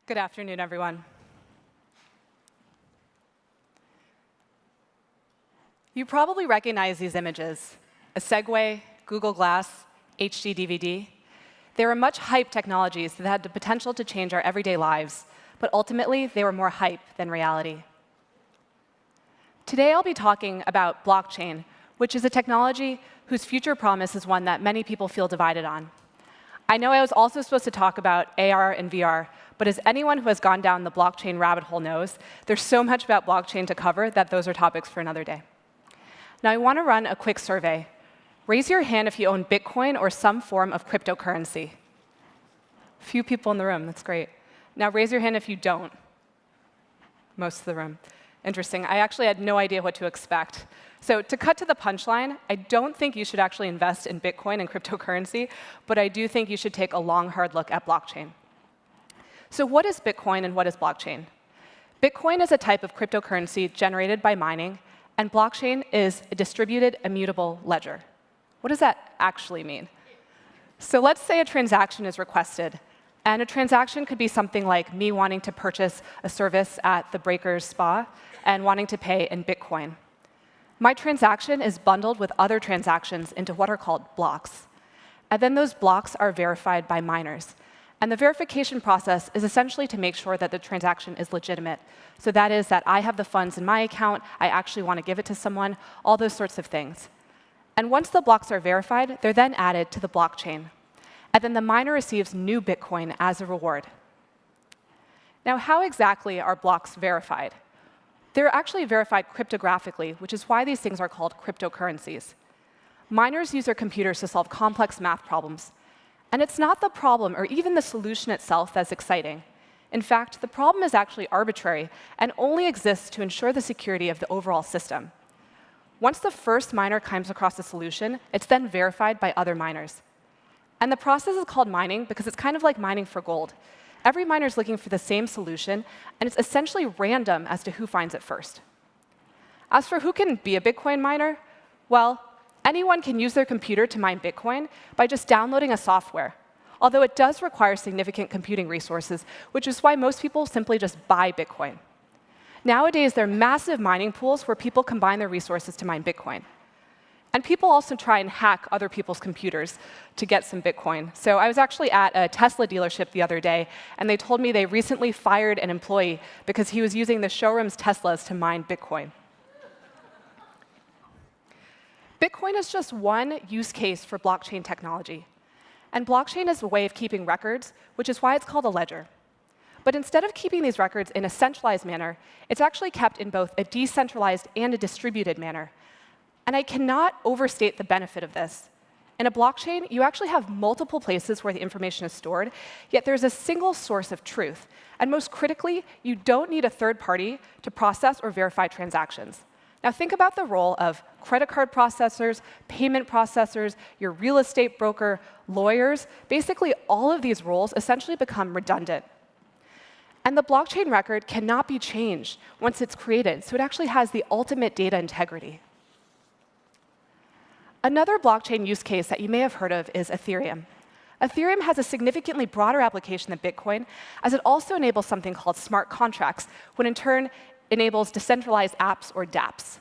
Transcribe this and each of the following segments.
Good afternoon, everyone. You probably recognize these images: a Segway, Google Glass, HD DVD. They were much hyped technologies that had the potential to change our everyday lives, but ultimately, they were more hype than reality. Today, I'll be talking about blockchain, which is a technology whose future promise is one that many people feel divided on. I know I was also supposed to talk about AR and VR, but as anyone who has gone down the blockchain rabbit hole knows, there's so much about blockchain to cover that those are topics for another day. Now, I want to run a quick survey. Raise your hand if you own Bitcoin or some form of cryptocurrency. Few people in the room, that's great. Now, raise your hand if you don't. Most of the room. Interesting. I actually had no idea what to expect. So to cut to the punchline, I don't think you should actually invest in Bitcoin and cryptocurrency, but I do think you should take a long, hard look at blockchain. So what is Bitcoin and what is blockchain? Bitcoin is a type of cryptocurrency generated by mining, and blockchain is a distributed immutable ledger. What does that actually mean? So let's say a transaction is requested. And a transaction could be something like me wanting to purchase a service at the Breakers Spa and wanting to pay in Bitcoin. My transaction is bundled with other transactions into what are called blocks. And then those blocks are verified by miners. And the verification process is essentially to make sure that the transaction is legitimate. So that is that I have the funds in my account, I actually want to give it to someone, all those sorts of things. And once the blocks are verified, they're then added to the blockchain. And then the miner receives new Bitcoin as a reward. Now, how exactly are blocks verified? They're actually verified cryptographically, which is why these things are called cryptocurrencies. Miners use their computers to solve complex math problems. And it's not the problem or even the solution itself that's exciting. In fact, the problem is actually arbitrary and only exists to ensure the security of the overall system. Once the first miner comes across a solution, it's then verified by other miners. And the process is called mining because it's kind of like mining for gold. Every miner is looking for the same solution, and it's essentially random as to who finds it first. As for who can be a Bitcoin miner, well, anyone can use their computer to mine Bitcoin by just downloading a software, although it does require significant computing resources, which is why most people simply just buy Bitcoin. Nowadays, there are massive mining pools where people combine their resources to mine Bitcoin. And people also try and hack other people's computers to get some Bitcoin. So I was actually at a Tesla dealership the other day, and they told me they recently fired an employee because he was using the showroom's Teslas to mine Bitcoin. Bitcoin is just one use case for blockchain technology. And blockchain is a way of keeping records, which is why it's called a ledger. But instead of keeping these records in a centralized manner, it's actually kept in both a decentralized and a distributed manner. And I cannot overstate the benefit of this. In a blockchain, you actually have multiple places where the information is stored, yet there's a single source of truth. And most critically, you don't need a third party to process or verify transactions. Now think about the role of credit card processors, payment processors, your real estate broker, lawyers. Basically, all of these roles essentially become redundant. And the blockchain record cannot be changed once it's created, so it actually has the ultimate data integrity. Another blockchain use case that you may have heard of is Ethereum. Ethereum has a significantly broader application than Bitcoin, as it also enables something called smart contracts, which in turn enables decentralized apps or dApps.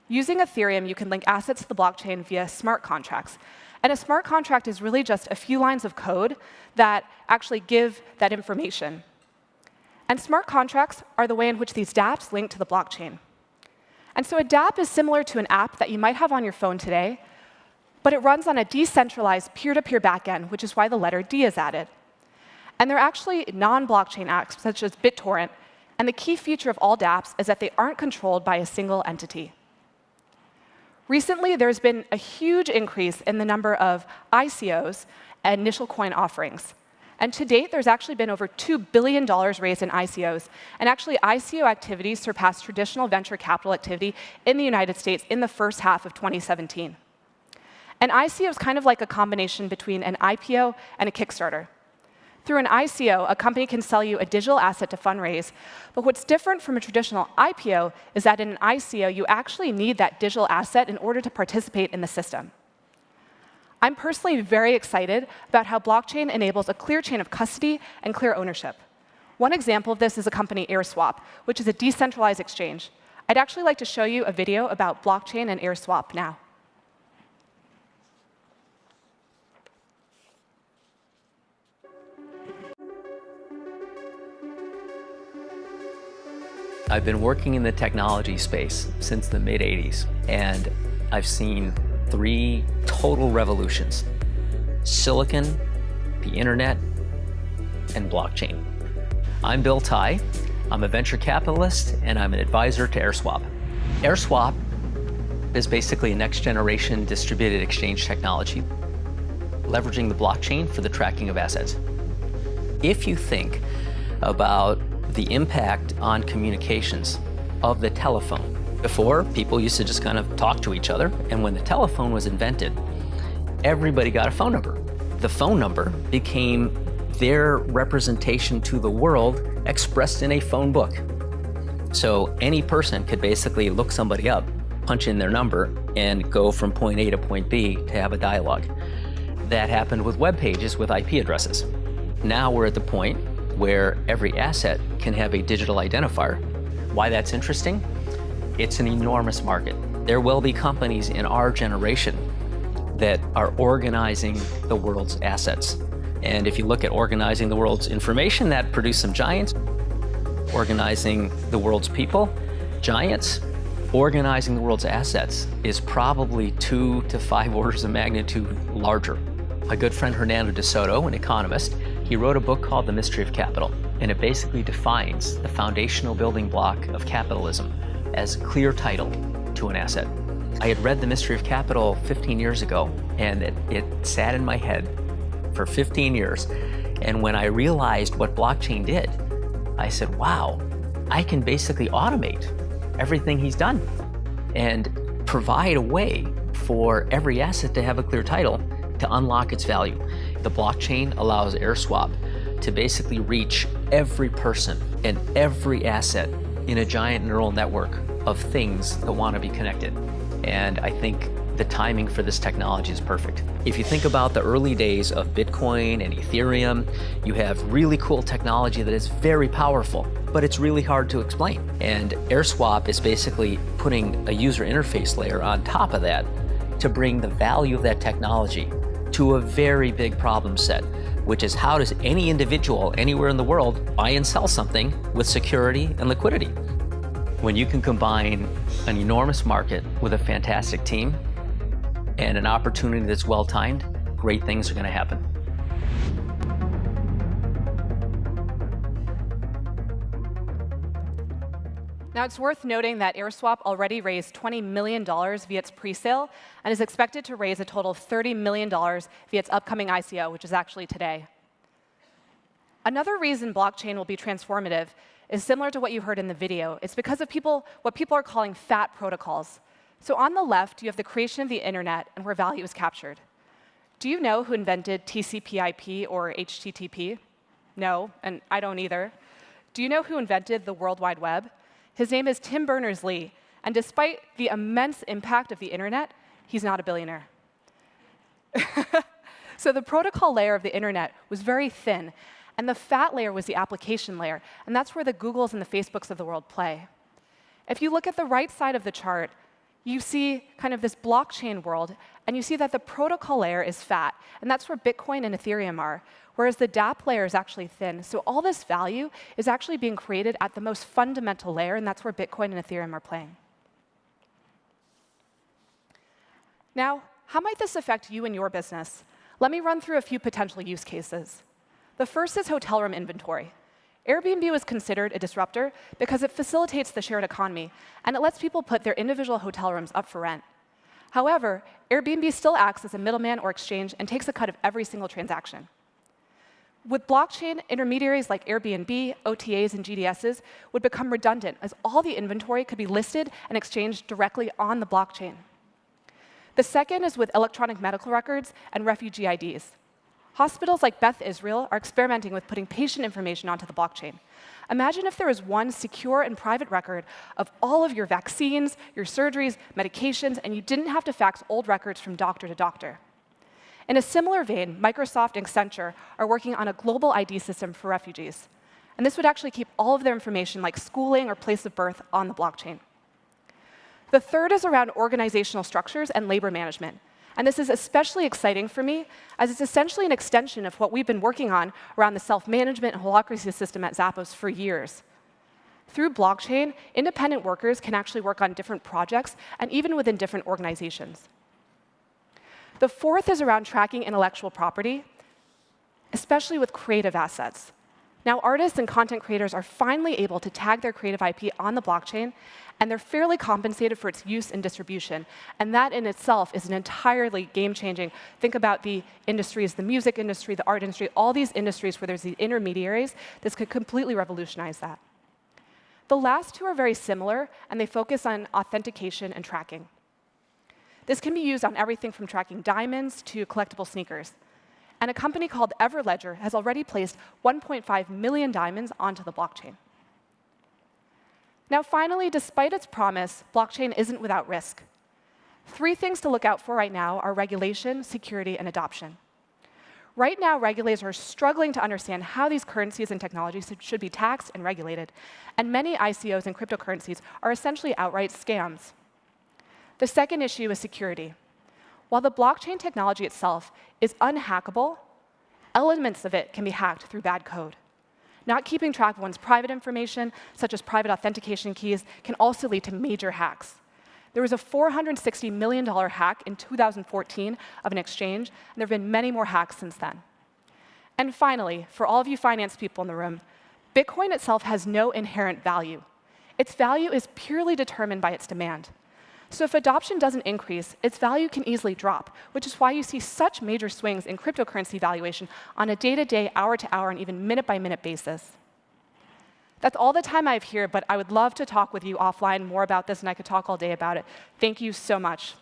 Using Ethereum, you can link assets to the blockchain via smart contracts. And a smart contract is really just a few lines of code that actually give that information. And smart contracts are the way in which these dApps link to the blockchain. And so a dApp is similar to an app that you might have on your phone today, but it runs on a decentralized peer-to-peer backend, which is why the letter D is added. And they're actually non-blockchain apps, such as BitTorrent. And the key feature of all dApps is that they aren't controlled by a single entity. Recently, there's been a huge increase in the number of ICOs, initial coin offerings. And to date, there's actually been over $2 billion raised in ICOs. And actually, ICO activity surpassed traditional venture capital activity in the United States in the first half of 2017. An ICO is kind of like a combination between an IPO and a Kickstarter. Through an ICO, a company can sell you a digital asset to fundraise. But what's different from a traditional IPO is that in an ICO, you actually need that digital asset in order to participate in the system. I'm personally very excited about how blockchain enables a clear chain of custody and clear ownership. One example of this is a company, AirSwap, which is a decentralized exchange. I'd actually like to show you a video about blockchain and AirSwap now. I've been working in the technology space since the mid-'80s, and I've seen 3 total revolutions: silicon, the internet, and blockchain. I'm Bill Tai. I'm a venture capitalist, and I'm an advisor to AirSwap. AirSwap is basically a next-generation distributed exchange technology, leveraging the blockchain for the tracking of assets. If you think about the impact on communications of the telephone. Before, people used to just kind of talk to each other, and when the telephone was invented, everybody got a phone number. The phone number became their representation to the world expressed in a phone book. So any person could basically look somebody up, punch in their number, and go from point A to point B to have a dialogue. That happened with web pages with IP addresses. Now we're at the point where every asset can have a digital identifier. Why that's interesting? It's an enormous market. There will be companies in our generation that are organizing the world's assets. And if you look at organizing the world's information, that produced some giants. Organizing the world's people, giants. Organizing the world's assets is probably 2 to 5 orders of magnitude larger. My good friend Hernando de Soto, an economist, he wrote a book called The Mystery of Capital, and it basically defines the foundational building block of capitalism as clear title to an asset. I had read The Mystery of Capital 15 years ago, and it sat in my head for 15 years. And when I realized what blockchain did, I said, wow, I can basically automate everything he's done and provide a way for every asset to have a clear title to unlock its value. The blockchain allows AirSwap to basically reach every person and every asset in a giant neural network of things that want to be connected. And I think the timing for this technology is perfect. If you think about the early days of Bitcoin and Ethereum, you have really cool technology that is very powerful, but it's really hard to explain. And AirSwap is basically putting a user interface layer on top of that to bring the value of that technology to a very big problem set, which is how does any individual anywhere in the world buy and sell something with security and liquidity? When you can combine an enormous market with a fantastic team and an opportunity that's well-timed, great things are going to happen. Now, it's worth noting that AirSwap already raised $20 million via its pre-sale and is expected to raise a total of $30 million via its upcoming ICO, which is actually today. Another reason blockchain will be transformative is similar to what you heard in the video. It's because of what people are calling fat protocols. So on the left, you have the creation of the internet and where value is captured. Do you know who invented TCP/IP or HTTP? No, and I don't either. Do you know who invented the World Wide Web? His name is Tim Berners-Lee, and despite the immense impact of the internet, he's not a billionaire. So the protocol layer of the internet was very thin, and the fat layer was the application layer, and that's where the Googles and the Facebooks of the world play. If you look at the right side of the chart, you see kind of this blockchain world, and you see that the protocol layer is fat, and that's where Bitcoin and Ethereum are, whereas the dApp layer is actually thin. So all this value is actually being created at the most fundamental layer, and that's where Bitcoin and Ethereum are playing. Now, how might this affect you and your business? Let me run through a few potential use cases. The first is hotel room inventory. Airbnb was considered a disruptor because it facilitates the shared economy, and it lets people put their individual hotel rooms up for rent. However, Airbnb still acts as a middleman or exchange and takes a cut of every single transaction. With blockchain, intermediaries like Airbnb, OTAs, and GDSs would become redundant, as all the inventory could be listed and exchanged directly on the blockchain. The second is with electronic medical records and refugee IDs. Hospitals like Beth Israel are experimenting with putting patient information onto the blockchain. Imagine if there was one secure and private record of all of your vaccines, your surgeries, medications, and you didn't have to fax old records from doctor to doctor. In a similar vein, Microsoft and Accenture are working on a global ID system for refugees. And this would actually keep all of their information, like schooling or place of birth, on the blockchain. The third is around organizational structures and labor management. And this is especially exciting for me, as it's essentially an extension of what we've been working on around the self-management and holacracy system at Zappos for years. Through blockchain, independent workers can actually work on different projects and even within different organizations. The fourth is around tracking intellectual property, especially with creative assets. Now, artists and content creators are finally able to tag their creative IP on the blockchain, and they're fairly compensated for its use and distribution. And that in itself is an entirely game-changing. Think about the industries, the music industry, the art industry, all these industries where there's the intermediaries. This could completely revolutionize that. The last two are very similar, and they focus on authentication and tracking. This can be used on everything from tracking diamonds to collectible sneakers. And a company called Everledger has already placed 1.5 million diamonds onto the blockchain. Now, finally, despite its promise, blockchain isn't without risk. 3 things to look out for right now are regulation, security, and adoption. Right now, regulators are struggling to understand how these currencies and technologies should be taxed and regulated, and many ICOs and cryptocurrencies are essentially outright scams. The second issue is security. While the blockchain technology itself is unhackable, elements of it can be hacked through bad code. Not keeping track of one's private information, such as private authentication keys, can also lead to major hacks. There was a $460 million hack in 2014 of an exchange, and there have been many more hacks since then. And finally, for all of you finance people in the room, Bitcoin itself has no inherent value. Its value is purely determined by its demand. So if adoption doesn't increase, its value can easily drop, which is why you see such major swings in cryptocurrency valuation on a day-to-day, hour-to-hour, and even minute-by-minute basis. That's all the time I have here, but I would love to talk with you offline more about this, and I could talk all day about it. Thank you so much.